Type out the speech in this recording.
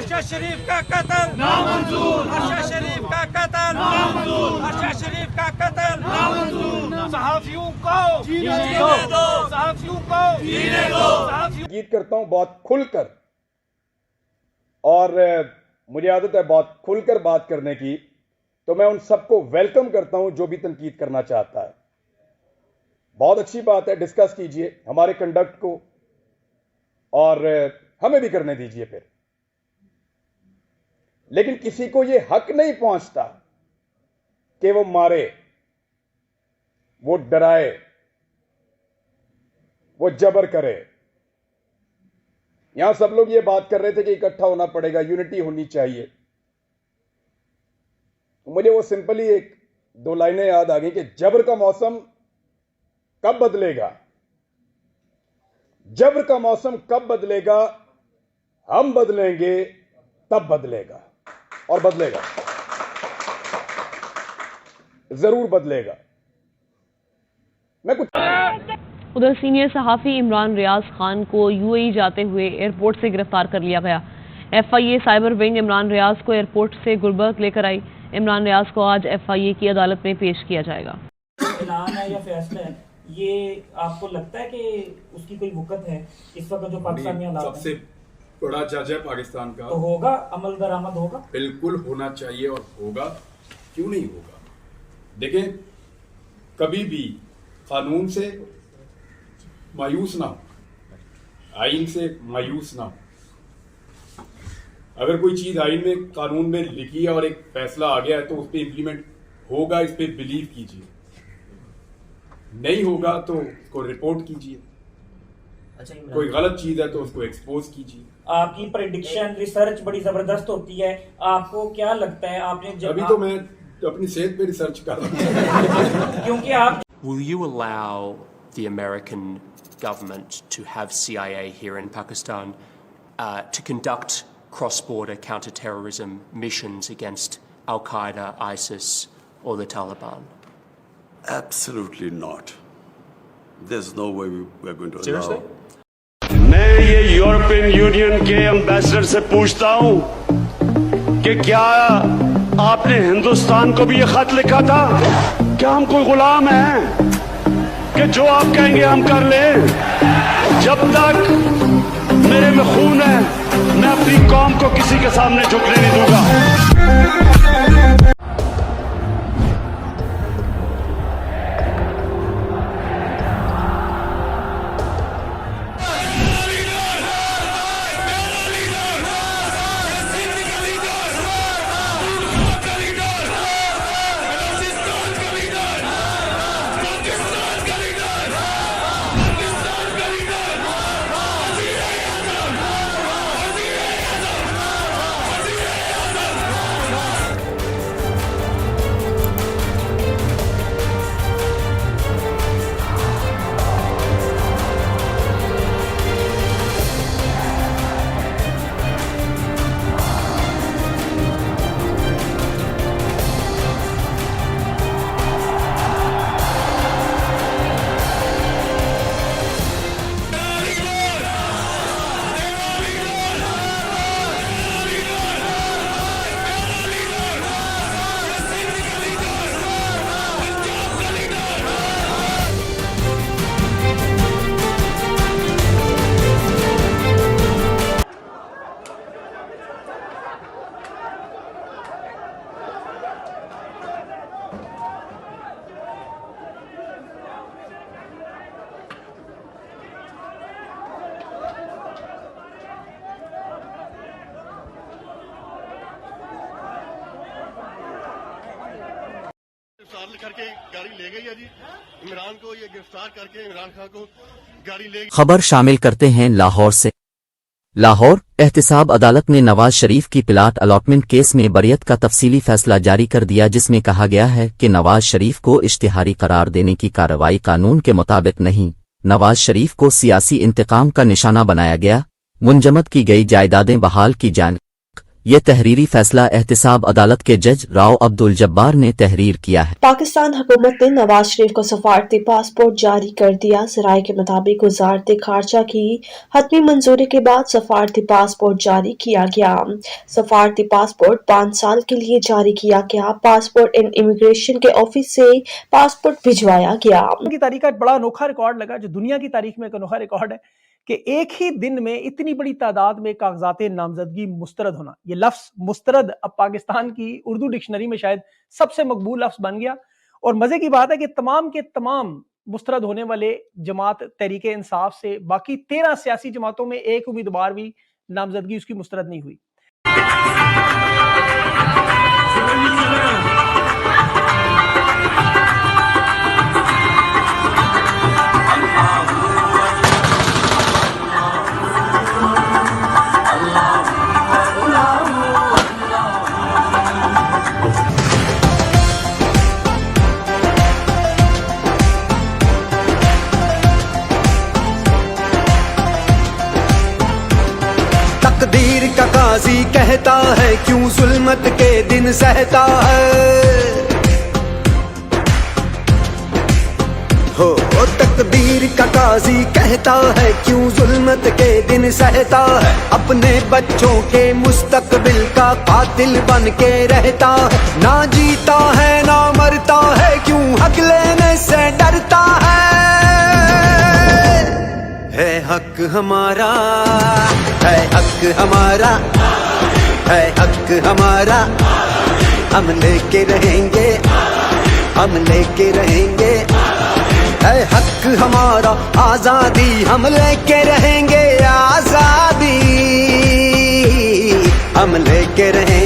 अरशद शरीफ का कत्ल नामंजूर, अरशद शरीफ का कत्ल नामंजूर, अरशद शरीफ का कत्ल नामंजूर। सहाफियों को जीने दो, सहाफियों को जीने दो। गीत करता हूं बहुत खुलकर, और मुझे आदत है बहुत खुलकर बात करने की, तो मैं उन सबको वेलकम करता हूं जो भी तनकीद करना चाहता है। बहुत अच्छी बात है, डिस्कस कीजिए हमारे कंडक्ट को, और हमें भी करने दीजिए फिर। लेकिन किसी को यह हक नहीं पहुंचता कि वो मारे, वो डराए, वो जबर करे। यहां सब लोग ये बात कर रहे थे कि इकट्ठा होना पड़ेगा, यूनिटी होनी चाहिए। मुझे वो सिंपली एक दो लाइनें याद आ गई कि जबर का मौसम कब बदलेगा, जबर का मौसम कब बदलेगा, हम बदलेंगे तब बदलेगा, और बदलेगा, जरूर बदलेगा। मैं कुछ उधर सीनियर सहाफ़ी इमरान रियाज खान को यूएई जाते हुए एयरपोर्ट से गिरफ्तार कर लिया गया। FIA cyber wing Imran Riaz को एयरपोर्ट से गुलबर्ग लेकर आई। इमरान रियाज को आज एफआईए की अदालत में पेश किया जाएगा। ऐलान है या फैसला है, ये आपको लगता है कि उसकी कोई वक़्त है इस वक्त जो पाकिस्तान में हालात सबसे बड़ा जज है पाकिस्तान का, तो होगा अमल दरामद होगा, बिल्कुल होना चाहिए और होगा, क्यों नहीं होगा। देखें, कभी भी कानून से मायूस ना हो, आइन से मायूस ना हो। अगर कोई चीज आइन में कानून में लिखी है और एक फैसला आ गया है तो उस पर इंप्लीमेंट होगा, इस पे बिलीव कीजिए। नहीं होगा तो उसको रिपोर्ट कीजिए। अच्छा, कोई गलत चीज है तो उसको एक्सपोज कीजिए। आपकी प्रेडिक्शन रिसर्च बड़ी जबरदस्त होती है, आपको क्या लगता है आपने अभी तो मैं अपनी सेहत पे रिसर्च कर रहा हूँ क्योंकि आप Will you allow the American government to have CIA here in Pakistan to conduct cross-border counter-terrorism missions against Al-Qaeda, ISIS or the Taliban? Absolutely not. There's no way we're going to Seriously? allow. मैं ये European union के ambassador से पूछता हूं कि क्या आपने हिंदुस्तान को भी ये खत लिखा था? क्या हम कोई गुलाम हैं कि जो आप कहेंगे हम कर लें? जब तक मेरे में खून है, मैं अपनी कौम को किसी के सामने झुकने नहीं दूंगा। करके गाड़ी ले गई है जी। इमरान को ये गिरफ्तार करके इमरान खान को गाड़ी ले गई। खबर शामिल करते हैं लाहौर से। लाहौर एहतिसाब अदालत ने नवाज शरीफ की प्लाट अलॉटमेंट केस में बरियत का तफसीली फैसला जारी कर दिया, जिसमें कहा गया है कि नवाज शरीफ को इश्तिहारी करार देने की कार्रवाई कानून के मुताबिक नहीं, नवाज शरीफ को सियासी इंतकाम का निशाना बनाया गया। मुंजमद की गई जायदादें बहाल की जाएं। ये तहरीरी फैसला एहतिसाब अदालत के जज राव अब्दुल जब्बार ने तहरीर किया है। पाकिस्तान हुकूमत ने नवाज शरीफ को सफारती पासपोर्ट जारी कर दिया। ज़राए के मुताबिक वज़ारत खारजा की हतमी मंजूरी के बाद सफारती पासपोर्ट जारी किया गया। सफारती पासपोर्ट 5 साल के लिए जारी किया गया। पासपोर्ट एंड इमिग्रेशन के ऑफिस से पासपोर्ट भिजवाया गया। की तारीख का एक बड़ा अनोखा रिकॉर्ड लगा, जो दुनिया की तारीख में एक अनोखा रिकॉर्ड है कि एक ही दिन में इतनी बड़ी तादाद में कागजात नामजदगी मुस्तरद होना। ये लफ्ज मुस्तरद अब पाकिस्तान की उर्दू डिक्शनरी में शायद सबसे मकबूल लफ्ज बन गया। और मजे की बात है कि तमाम के तमाम मुस्तरद होने वाले जमात तहरीक इंसाफ से बाकी 13 सियासी जमातों में एक उम्मीदवार भी नामजदगी उसकी मुस्तरद नहीं हुई। तकदीर का काजी कहता है क्यों जुल्मत के दिन सहता है। हो तकदीर का काजी कहता है क्यों जुल्मत के दिन सहता है। अपने बच्चों के मुस्तकबिल का कातिल बन के रहता है। ना जीता है ना मरता है, क्यों हक लेने से डरता है हक हमारा, है हक हमारा, है हक हमारा। हम लेके रहेंगे, हम लेके रहेंगे, है हक हमारा। आजादी हम लेके रहेंगे, आजादी हम लेके रहेंगे।